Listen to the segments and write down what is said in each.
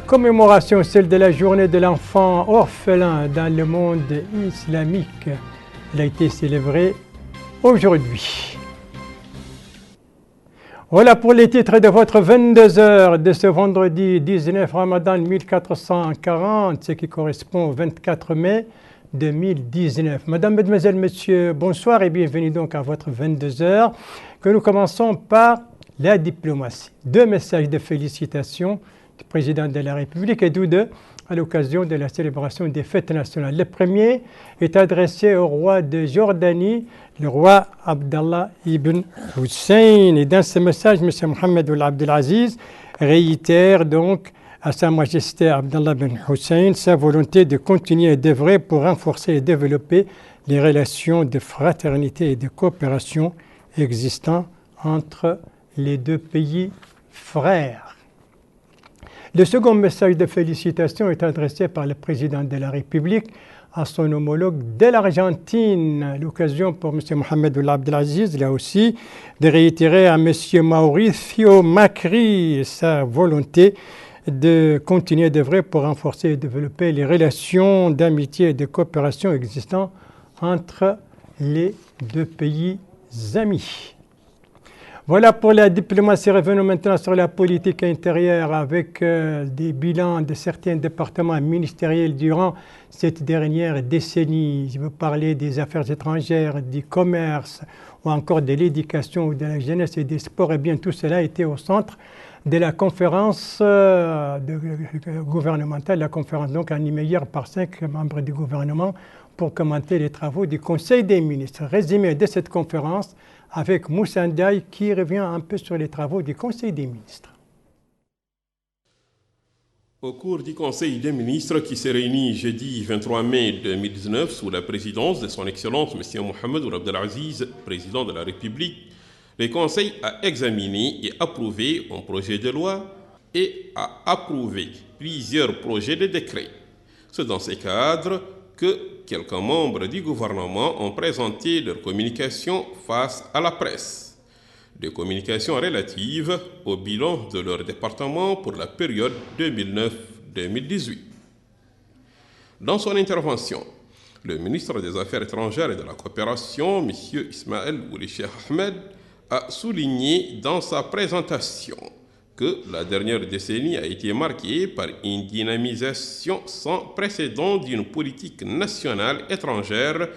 Commémoration, celle de la journée de l'enfant orphelin dans le monde islamique. Elle a été célébrée aujourd'hui. Voilà pour les titres de votre 22h de ce vendredi 19 Ramadan 1440, ce qui correspond au 24 mai 2019. Madame, Mademoiselle, Messieurs, bonsoir et bienvenue donc à votre 22h, que nous commençons par la diplomatie. Deux messages de félicitations du président de la République et tous deux à l'occasion de la célébration des fêtes nationales. Le premier est adressé au roi de Jordanie, le roi Abdallah ibn Hussein. Et dans ce message, M. Mohamed Abdelaziz réitère donc à Sa Majesté Abdallah ibn Hussein sa volonté de continuer et d'œuvrer pour renforcer et développer les relations de fraternité et de coopération existant entre les deux pays frères. Le second message de félicitations est adressé par le président de la République à son homologue de l'Argentine. L'occasion pour M. Mohamed Abdelaziz, là aussi, de réitérer à M. Mauricio Macri sa volonté de continuer d'œuvrer pour renforcer et développer les relations d'amitié et de coopération existant entre les deux pays amis. Voilà pour la diplomatie. Revenons maintenant sur la politique intérieure avec des bilans de certains départements ministériels durant cette dernière décennie. Je veux parler des affaires étrangères, du commerce ou encore de l'éducation ou de la jeunesse et des sports. Eh bien, tout cela était au centre de la conférence gouvernementale, la conférence donc animée hier par 5 membres du gouvernement pour commenter les travaux du Conseil des ministres. Résumé de cette conférence avec Moussa Ndiaye qui revient un peu sur les travaux du Conseil des ministres. Au cours du Conseil des ministres qui s'est réuni jeudi 23 mai 2019 sous la présidence de son Excellence M. Mohamed Abdelaziz, président de la République, le Conseil a examiné et approuvé un projet de loi et a approuvé plusieurs projets de décret. C'est dans ce cadre que quelques membres du gouvernement ont présenté leurs communications face à la presse. Des communications relatives au bilan de leur département pour la période 2009-2018. Dans son intervention, le ministre des Affaires étrangères et de la Coopération, M. Ismaël Ould Cheikh Ahmed, a souligné dans sa présentation que la dernière décennie a été marquée par une dynamisation sans précédent d'une politique nationale étrangère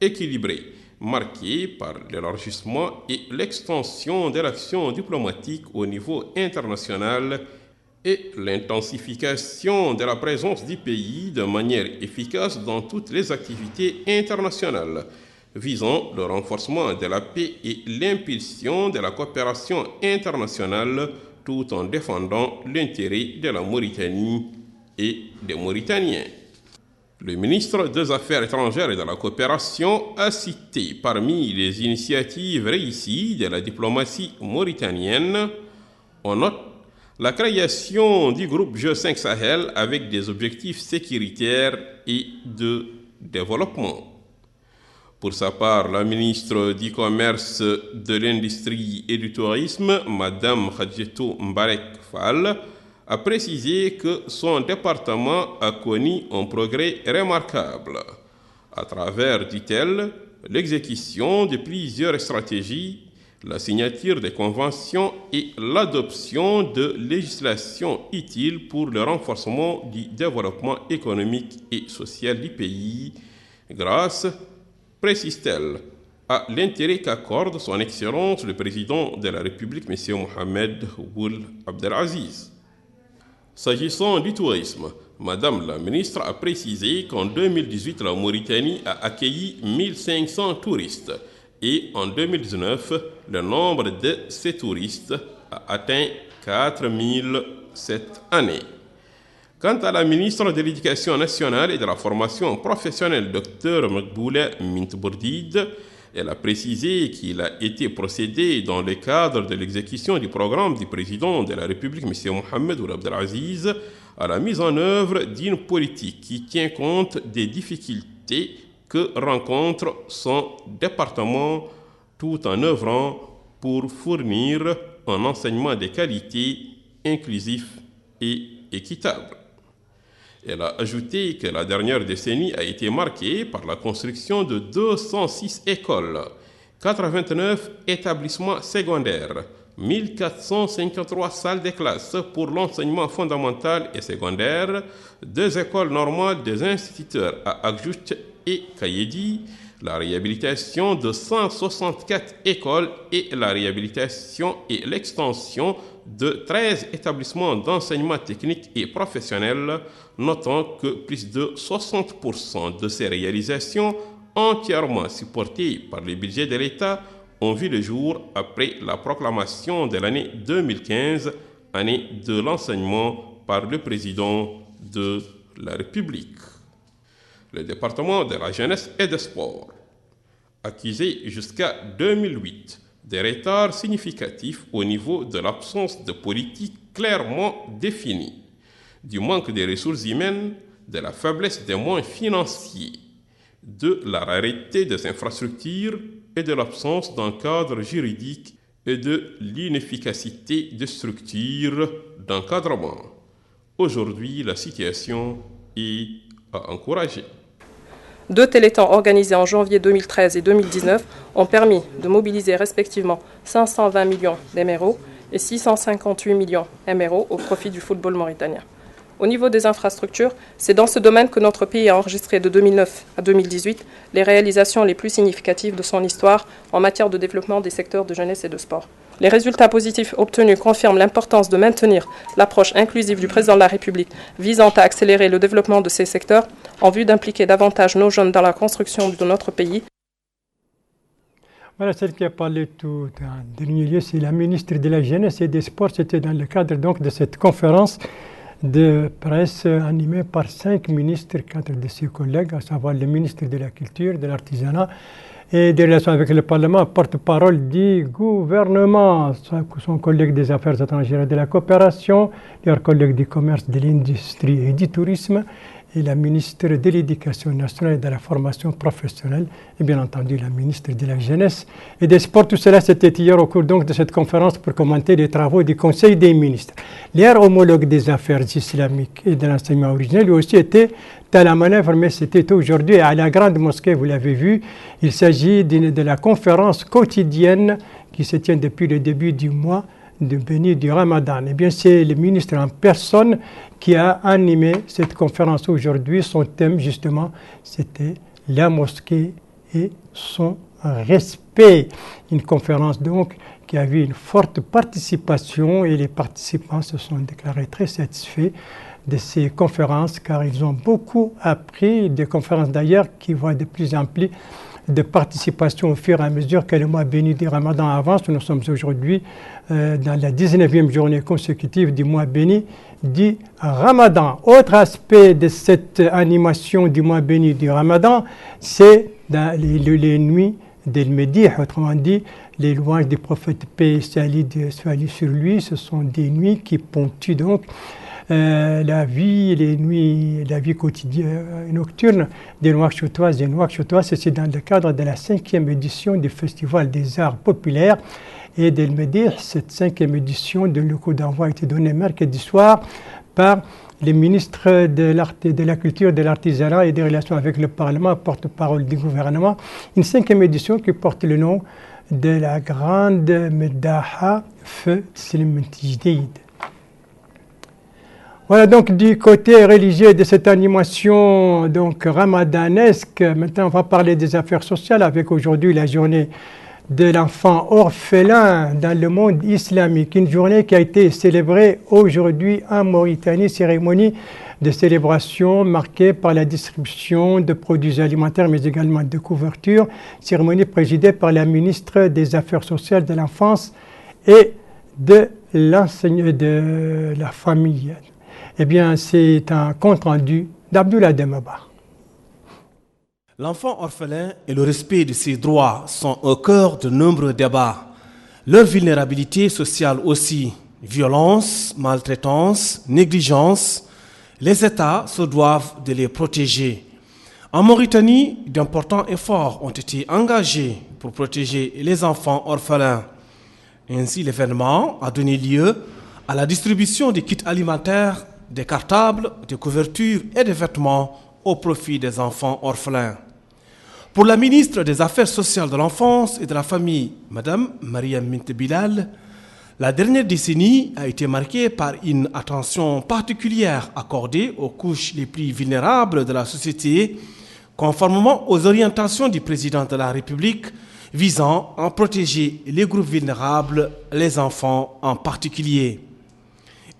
équilibrée, marquée par l'élargissement et l'extension de l'action diplomatique au niveau international et l'intensification de la présence du pays de manière efficace dans toutes les activités internationales, visant le renforcement de la paix et l'impulsion de la coopération internationale tout en défendant l'intérêt de la Mauritanie et des Mauritaniens. Le ministre des Affaires étrangères et de la Coopération a cité parmi les initiatives réussies de la diplomatie mauritanienne, on note la création du groupe G5 Sahel avec des objectifs sécuritaires et de développement. Pour sa part, la ministre du Commerce, de l'Industrie et du Tourisme, Mme Khadjetou Mbarek Fall, a précisé que son département a connu un progrès remarquable à travers, dit-elle, l'exécution de plusieurs stratégies, la signature des conventions et l'adoption de législation utile pour le renforcement du développement économique et social du pays, grâce, précise-t-elle, à l'intérêt qu'accorde son Excellence le président de la République, M. Mohamed Ould Abdelaziz. S'agissant du tourisme, Madame la ministre a précisé qu'en 2018, la Mauritanie a accueilli 1500 touristes et en 2019, le nombre de ces touristes a atteint 4000 cette année. Quant à la ministre de l'Éducation nationale et de la formation professionnelle, Dr Makboula Mintbourdid, elle a précisé qu'il a été procédé dans le cadre de l'exécution du programme du président de la République, M. Mohamed Ould Abdelaziz, à la mise en œuvre d'une politique qui tient compte des difficultés que rencontre son département tout en œuvrant pour fournir un enseignement de qualité, inclusif et équitable. Elle a ajouté que la dernière décennie a été marquée par la construction de 206 écoles, 89 établissements secondaires, 1453 salles de classe pour l'enseignement fondamental et secondaire, 2 écoles normales des instituteurs à Agjout et Kayedi, la réhabilitation de 164 écoles et la réhabilitation et l'extension de 13 établissements d'enseignement technique et professionnel, notant que plus de 60% de ces réalisations, entièrement supportées par les budgets de l'État, ont vu le jour après la proclamation de l'année 2015, année de l'enseignement par le président de la République. Le département de la jeunesse et des sports, accusé jusqu'à 2008 des retards significatifs au niveau de l'absence de politique clairement définie, du manque des ressources humaines, de la faiblesse des moyens financiers, de la rareté des infrastructures et de l'absence d'un cadre juridique et de l'inefficacité des structures d'encadrement. Aujourd'hui, la situation est à encourager. 2 téléthons organisés en janvier 2013 et 2019 ont permis de mobiliser respectivement 520 millions d'MRO et 658 millions MRO au profit du football mauritanien. Au niveau des infrastructures, c'est dans ce domaine que notre pays a enregistré de 2009 à 2018 les réalisations les plus significatives de son histoire en matière de développement des secteurs de jeunesse et de sport. Les résultats positifs obtenus confirment l'importance de maintenir l'approche inclusive du président de la République visant à accélérer le développement de ces secteurs en vue d'impliquer davantage nos jeunes dans la construction de notre pays. Voilà, celle qui a parlé tout en dernier lieu, c'est la ministre de la Jeunesse et des Sports. C'était dans le cadre donc de cette conférence de presse animée par 5 ministres, 4 de ses collègues, à savoir le ministre de la Culture, de l'Artisanat et des Relations avec le Parlement, porte-parole du gouvernement, son collègue des Affaires étrangères et de la Coopération, leur collègue du Commerce, de l'Industrie et du Tourisme, et la ministre de l'Éducation nationale et de la formation professionnelle, et bien entendu la ministre de la Jeunesse et des Sports. Tout cela, c'était hier au cours donc de cette conférence pour commenter les travaux du Conseil des ministres. Leur homologue des affaires islamiques et de l'enseignement originel, lui aussi était à la manœuvre, mais c'était aujourd'hui à la Grande Mosquée, vous l'avez vu. Il s'agit de la conférence quotidienne qui se tient depuis le début du mois de béni du Ramadan. Eh bien, c'est le ministre en personne qui a animé cette conférence aujourd'hui. Son thème, justement, c'était la mosquée et son respect. Une conférence, donc, qui a vu une forte participation et les participants se sont déclarés très satisfaits de ces conférences car ils ont beaucoup appris, des conférences d'ailleurs qui voient de plus en plus de participation au fur et à mesure que le mois béni du Ramadan avance. Nous sommes aujourd'hui dans la 19e journée consécutive du mois béni du Ramadan. Autre aspect de cette animation du mois béni du Ramadan, c'est dans les nuits d'El-Médih, autrement dit, les louanges du prophète paix et salut sur lui. Ce sont des nuits qui ponctuent donc la vie quotidienne nocturne des Nouakchotoises et Nouakchotois. C'est dans le cadre de la 5e édition du Festival des Arts Populaires et d'El-Médih. Cette 5e édition, dont le coup d'envoi a été donné mercredi soir par les ministres de la Culture, de l'Artisanat et des Relations avec le Parlement, porte-parole du gouvernement. Une 5e édition qui porte le nom de la Grande Medaha Feu Slim Tijdeid. Voilà donc du côté religieux de cette animation donc ramadanesque. Maintenant, on va parler des affaires sociales avec aujourd'hui la journée de l'enfant orphelin dans le monde islamique. Une journée qui a été célébrée aujourd'hui en Mauritanie, cérémonie de célébration marquée par la distribution de produits alimentaires mais également de couverture. Cérémonie présidée par la ministre des Affaires sociales, de l'enfance et de la famille. Eh bien, c'est un compte-rendu d'Abdoulaye Demaba. L'enfant orphelin et le respect de ses droits sont au cœur de nombreux débats. Leur vulnérabilité sociale aussi, violence, maltraitance, négligence, les États se doivent de les protéger. En Mauritanie, d'importants efforts ont été engagés pour protéger les enfants orphelins. Ainsi, l'événement a donné lieu à la distribution des kits alimentaires des cartables, des couvertures et des vêtements au profit des enfants orphelins. Pour la ministre des Affaires sociales de l'enfance et de la famille, Mme Mariam Mint Bilal, la dernière décennie a été marquée par une attention particulière accordée aux couches les plus vulnérables de la société, conformément aux orientations du président de la République visant à protéger les groupes vulnérables, les enfants en particulier.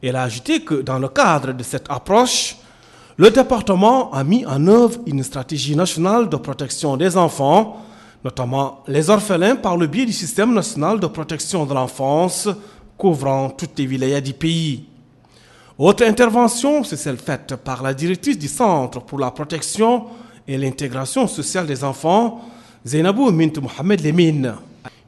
Elle a ajouté que dans le cadre de cette approche, le département a mis en œuvre une stratégie nationale de protection des enfants, notamment les orphelins par le biais du système national de protection de l'enfance couvrant toutes les wilayas du pays. Autre intervention, c'est celle faite par la directrice du Centre pour la protection et l'intégration sociale des enfants, Zainabou Mint Mohamed Lemine,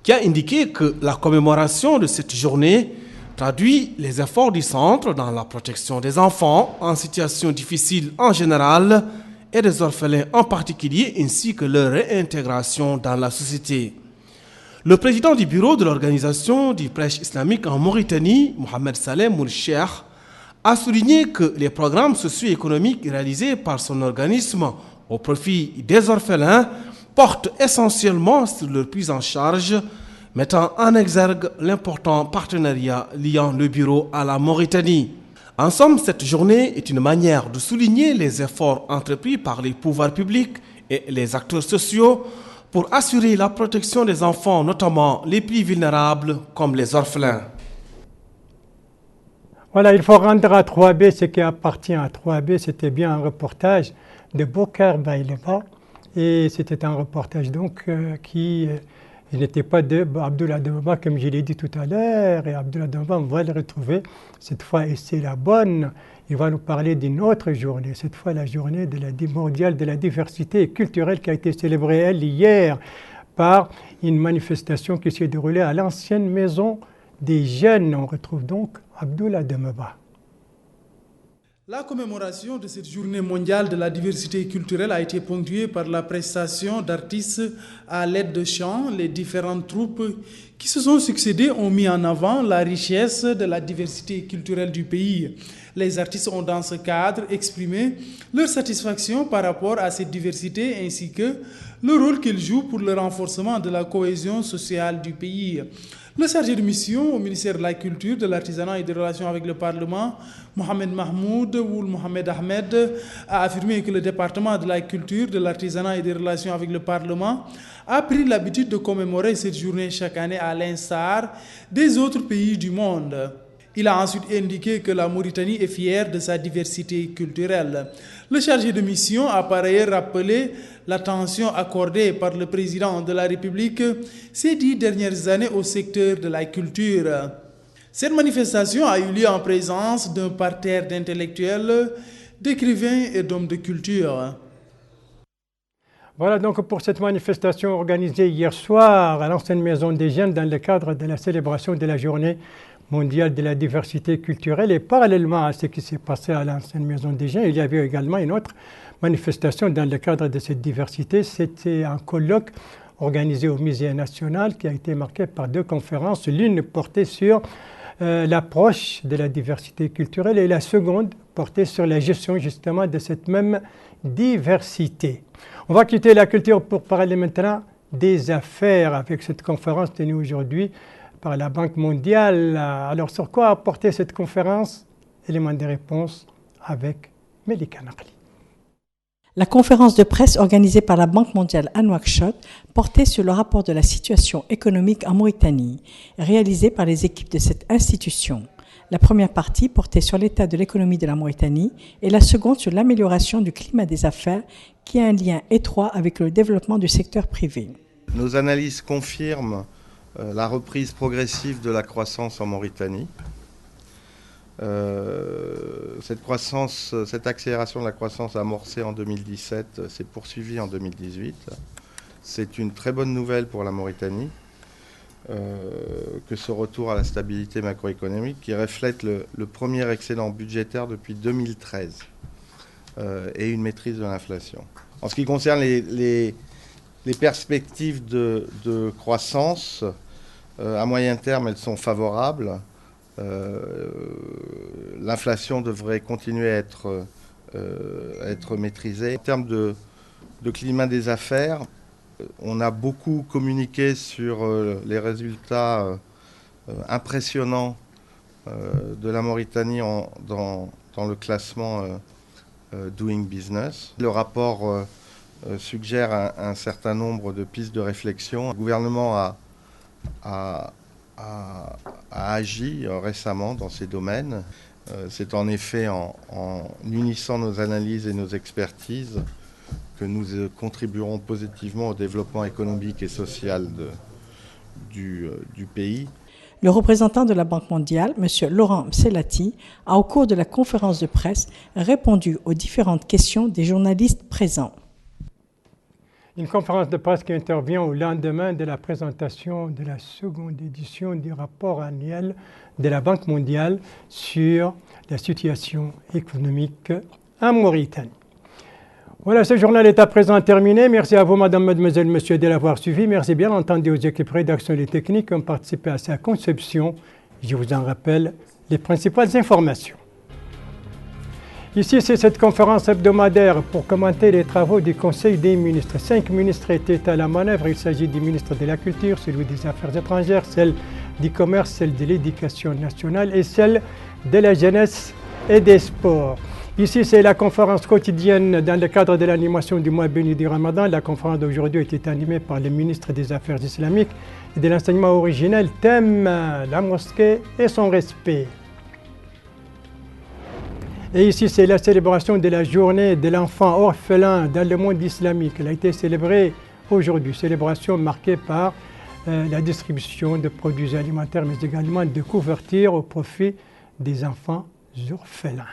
qui a indiqué que la commémoration de cette journée traduit les efforts du centre dans la protection des enfants en situation difficile en général et des orphelins en particulier, ainsi que leur réintégration dans la société. Le président du bureau de l'organisation du prêche islamique en Mauritanie, Mohamed Saleh Moulcheikh, a souligné que les programmes socio-économiques réalisés par son organisme au profit des orphelins portent essentiellement sur leur prise en charge, mettant en exergue l'important partenariat liant le bureau à la Mauritanie. En somme, cette journée est une manière de souligner les efforts entrepris par les pouvoirs publics et les acteurs sociaux pour assurer la protection des enfants, notamment les plus vulnérables comme les orphelins. Voilà, il faut rendre à 3B ce qui appartient à 3B. C'était bien un reportage de Bokar Baïleba. Et c'était un reportage donc qui n'était pas de Abdoulaye Demba, comme je l'ai dit tout à l'heure. Et Abdoulaye Demba, on va le retrouver cette fois, et c'est la bonne. Il va nous parler d'une autre journée, cette fois la journée mondiale de la diversité culturelle qui a été célébrée, elle, hier, par une manifestation qui s'est déroulée à l'ancienne maison des jeunes. On retrouve donc Abdoulaye Demba. La commémoration de cette journée mondiale de la diversité culturelle a été ponctuée par la prestation d'artistes à l'aide de chants. Les différentes troupes qui se sont succédées ont mis en avant la richesse de la diversité culturelle du pays. Les artistes ont dans ce cadre exprimé leur satisfaction par rapport à cette diversité ainsi que le rôle qu'ils jouent pour le renforcement de la cohésion sociale du pays. Le chargé de mission au ministère de la Culture, de l'Artisanat et des Relations avec le Parlement, Mohamed Mahmoud Ould Mohamed Ahmed, a affirmé que le département de la Culture, de l'Artisanat et des Relations avec le Parlement a pris l'habitude de commémorer cette journée chaque année à l'instar des autres pays du monde. Il a ensuite indiqué que la Mauritanie est fière de sa diversité culturelle. Le chargé de mission a par ailleurs rappelé l'attention accordée par le président de la République ces 10 dernières années au secteur de la culture. Cette manifestation a eu lieu en présence d'un parterre d'intellectuels, d'écrivains et d'hommes de culture. Voilà donc pour cette manifestation organisée hier soir à l'ancienne maison des jeunes dans le cadre de la célébration de la journée mondiale de la diversité culturelle. Et parallèlement à ce qui s'est passé à l'ancienne maison des jeunes, il y avait également une autre manifestation dans le cadre de cette diversité. C'était un colloque organisé au Musée national qui a été marqué par 2 conférences. L'une portait sur l'approche de la diversité culturelle et la seconde portait sur la gestion justement de cette même diversité. On va quitter la culture pour parler maintenant des affaires avec cette conférence tenue aujourd'hui par la Banque mondiale. Alors sur quoi a porté cette conférence? Élément de réponse avec Melika Nakli. La conférence de presse organisée par la Banque mondiale à Nouakchott portait sur le rapport de la situation économique en Mauritanie, réalisé par les équipes de cette institution. La première partie portait sur l'état de l'économie de la Mauritanie et la seconde sur l'amélioration du climat des affaires qui a un lien étroit avec le développement du secteur privé. Nos analyses confirment la reprise progressive de la croissance en Mauritanie. Cette accélération de la croissance amorcée en 2017 s'est poursuivie en 2018. C'est une très bonne nouvelle pour la Mauritanie que ce retour à la stabilité macroéconomique qui reflète le premier excédent budgétaire depuis 2013 et une maîtrise de l'inflation. En ce qui concerne les perspectives de croissance, à moyen terme, elles sont favorables. l'inflation devrait continuer à être maîtrisée. En termes de climat des affaires, on a beaucoup communiqué sur les résultats impressionnants de la Mauritanie dans le classement Doing Business. Le rapport suggère un certain nombre de pistes de réflexion. Le gouvernement a agi récemment dans ces domaines. C'est en effet en unissant nos analyses et nos expertises que nous contribuerons positivement au développement économique et social du pays. Le représentant de la Banque mondiale, M. Laurent Mselati, a au cours de la conférence de presse répondu aux différentes questions des journalistes présents. Une conférence de presse qui intervient au lendemain de la présentation de la seconde édition du rapport annuel de la Banque mondiale sur la situation économique en Mauritanie. Voilà, ce journal est à présent terminé. Merci à vous, madame, mademoiselle, monsieur, de l'avoir suivi. Merci bien entendu aux équipes rédaction et techniques qui ont participé à sa conception. Je vous en rappelle les principales informations. Ici, c'est cette conférence hebdomadaire pour commenter les travaux du Conseil des ministres. 5 ministres étaient à la manœuvre. Il s'agit du ministre de la Culture, celui des Affaires étrangères, celle du Commerce, celle de l'Éducation nationale et celle de la Jeunesse et des Sports. Ici, c'est la conférence quotidienne dans le cadre de l'animation du mois béni du Ramadan. La conférence d'aujourd'hui a été animée par le ministre des Affaires islamiques et de l'enseignement originel, thème la mosquée et son respect. Et ici, c'est la célébration de la journée de l'enfant orphelin dans le monde islamique. Elle a été célébrée aujourd'hui. Célébration marquée par la distribution de produits alimentaires, mais également de couvertures au profit des enfants orphelins.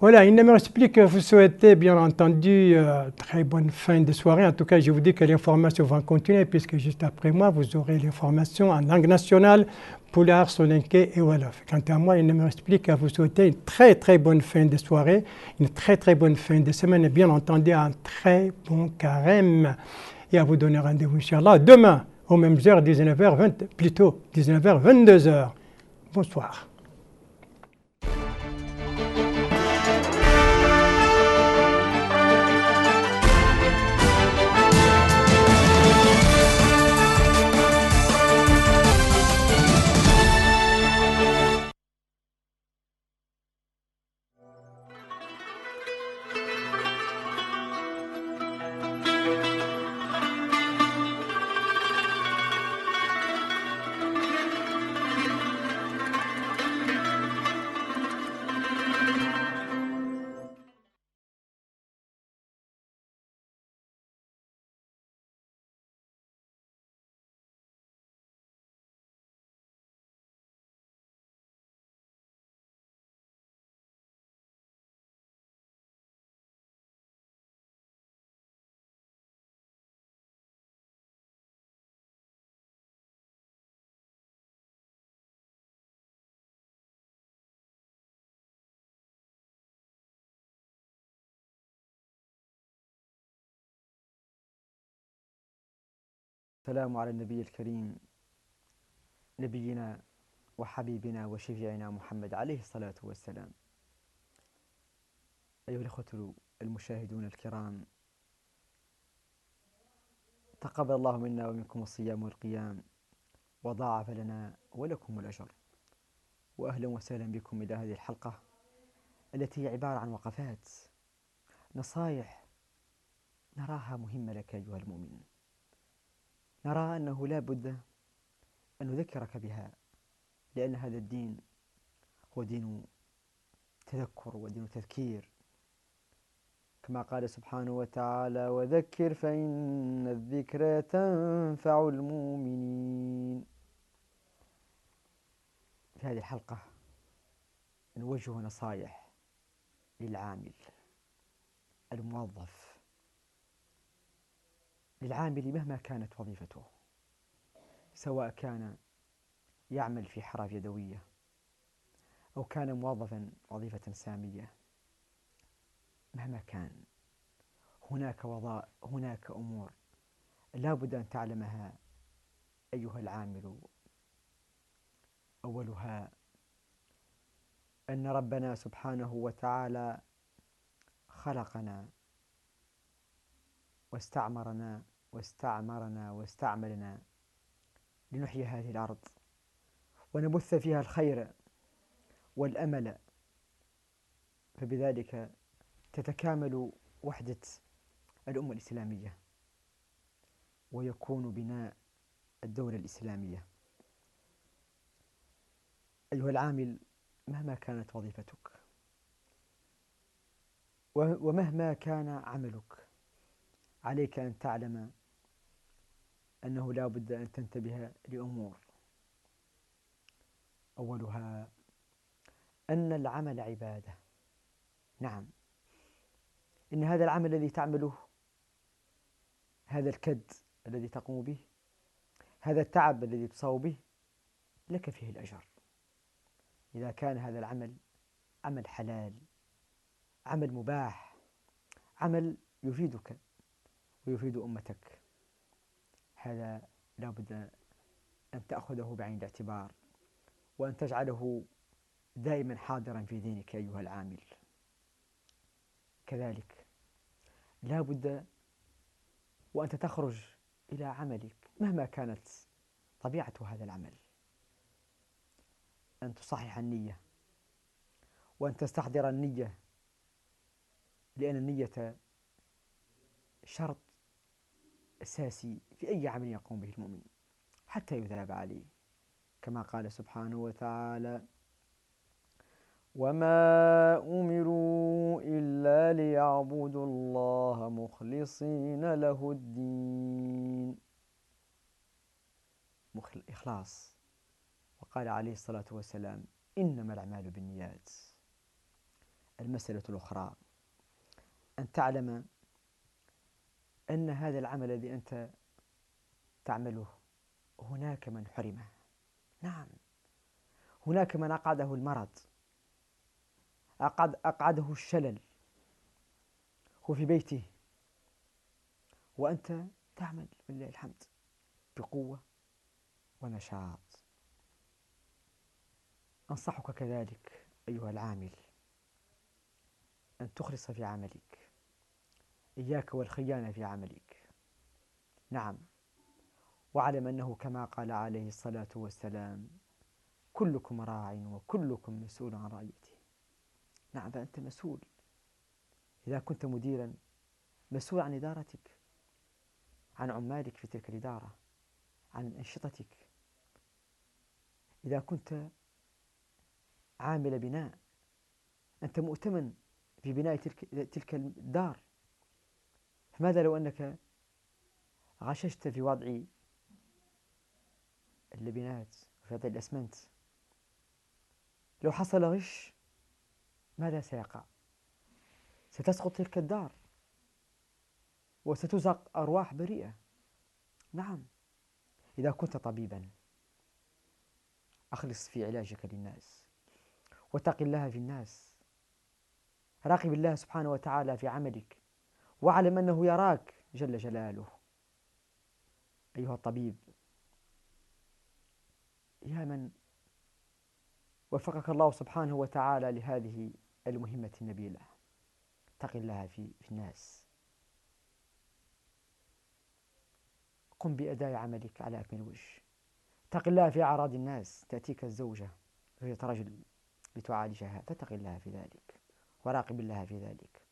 Voilà, il ne me reste plus que vous souhaiter, bien entendu, très bonne fin de soirée. En tout cas, je vous dis que l'information va continuer, puisque juste après moi, vous aurez l'information en langue nationale, Pulaar, Soninké et Wolof. Quant à moi, il ne me reste plus qu'à vous souhaiter une très très bonne fin de soirée, une très très bonne fin de semaine, et bien entendu, un très bon carême. Et à vous donner rendez-vous, Inch'Allah, demain, aux mêmes heures, 19h, plutôt 19h, 22h. Bonsoir. السلام على النبي الكريم نبينا وحبيبنا وشفيعنا محمد عليه الصلاة والسلام. أيها الأخوة المشاهدون الكرام، تقبل الله منا ومنكم الصيام والقيام وضاعف لنا ولكم الأجر. وأهلا وسهلا بكم إلى هذه الحلقة التي هي عبارة عن وقفات، نصائح نراها مهمة لك أيها المؤمن. نرى أنه لا بد أن نذكرك بها، لأن هذا الدين هو دين تذكر ودين تذكير، كما قال سبحانه وتعالى: وذكر فإن الذكرى تنفع المؤمنين. في هذه الحلقة نوجه نصائح للعامل الموظف، للعامل مهما كانت وظيفته، سواء كان يعمل في حرف يدوية أو كان موظفا وظيفة سامية. مهما كان هناك أمور لا بد أن تعلمها أيها العامل أولها أن ربنا سبحانه وتعالى خلقنا واستعملنا لنحيي هذه الأرض ونبث فيها الخير والأمل، فبذلك تتكامل وحدة الأمة الإسلامية ويكون بناء الدولة الإسلامية. أيها العامل، مهما كانت وظيفتك ومهما كان عملك، عليك أن تعلم أنه لا بد أن تنتبه لأمور. أولها أن العمل عبادة. نعم، إن هذا العمل الذي تعمله، هذا الكد الذي تقوم به، هذا التعب الذي تصاب به، لك فيه الأجر إذا كان هذا العمل عمل حلال، عمل مباح، عمل يفيدك ويفيد أمتك. هذا لا بد أن تأخذه بعين الاعتبار وأن تجعله دائما حاضرا في ذهنك أيها العامل. كذلك لا بد وأنت تخرج إلى عملك مهما كانت طبيعة هذا العمل أن تصحح النية وأن تستحضر النية، لأن النية شرط أساسي في أي عمل يقوم به المؤمن حتى يثاب عليه، كما قال سبحانه وتعالى: وما أمروا إلا ليعبدوا الله مخلصين له الدين. إخلاص. وقال عليه الصلاة والسلام: إنما الأعمال بالنيات. المسألة الأخرى أن تعلم أن هذا العمل الذي أنت تعمله هناك من حرمه. نعم، هناك من أقعده المرض، أقعده الشلل، هو في بيته وأنت تعمل بالله الحمد بقوة ونشاط. أنصحك كذلك أيها العامل أن تخلص في عملك، إياك والخيانة في عملك. نعم، واعلم أنه كما قال عليه الصلاة والسلام: كلكم راع وكلكم مسؤول عن رعيته. نعم، فأنت مسؤول. إذا كنت مديرا مسؤول عن إدارتك، عن عمالك في تلك الإدارة، عن أنشطتك. إذا كنت عامل بناء أنت مؤتمن في بناء تلك الدار، فماذا لو أنك غششت في وضع اللبنات وفي وضع الأسمنت؟ لو حصل غش ماذا سيقع؟ ستسقط تلك الدار وستزهق أرواح بريئة. نعم، إذا كنت طبيبا أخلص في علاجك للناس واتق الله في الناس، راقب الله سبحانه وتعالى في عملك واعلم أنه يراك جل جلاله. أيها الطبيب، يا من وفقك الله سبحانه وتعالى لهذه المهمة النبيلة، اتق الله في الناس، قم بأداء عملك على أكمل وجه، اتق الله في أعراض الناس. تأتيك الزوجة وهي رجل لتعالجها، فاتق الله في ذلك وراقب الله في ذلك.